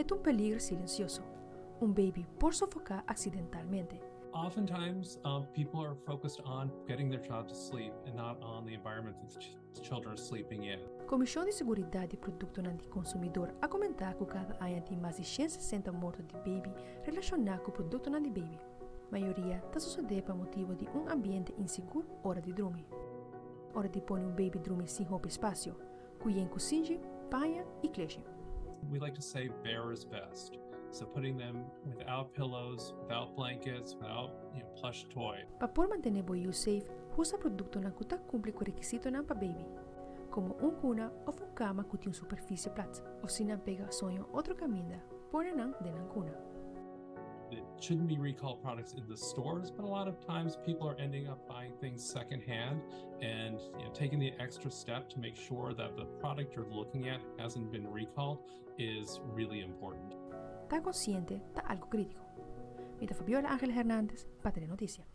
existe un peligro silencioso, un baby por sofocar accidentalmente. Oftentimes, people are focused on getting their child to sleep and not on the environment that the children are sleeping in. Comissão de Seguridade e Produto de Consumidor a comentar que cada ano tem mais de 160 mortes de baby relacionados com o produto de baby. A maioria está sucedendo por motivo de ambiente inseguro hora de drumi. Hora de pôr baby drumi sem roupa espaço, cuidem com cinge, panha e cleixe. We like to say bare is best. So putting them without pillows, without blankets, without plush toy. Para por manter boiu safe, usa produto que está cumpre com o requisito para baby, como cuna ou cama que tem superfície plata, ou se não pega sonho outro caminho, põe dentro cuna. It shouldn't be recalled products in the stores, but a lot of times people are ending up buying things secondhand and taking the extra step to make sure that the product you're looking at hasn't been recalled is really important. Está consciente de algo crítico. Mita Fabiola Angela Hernandez, para tener noticia.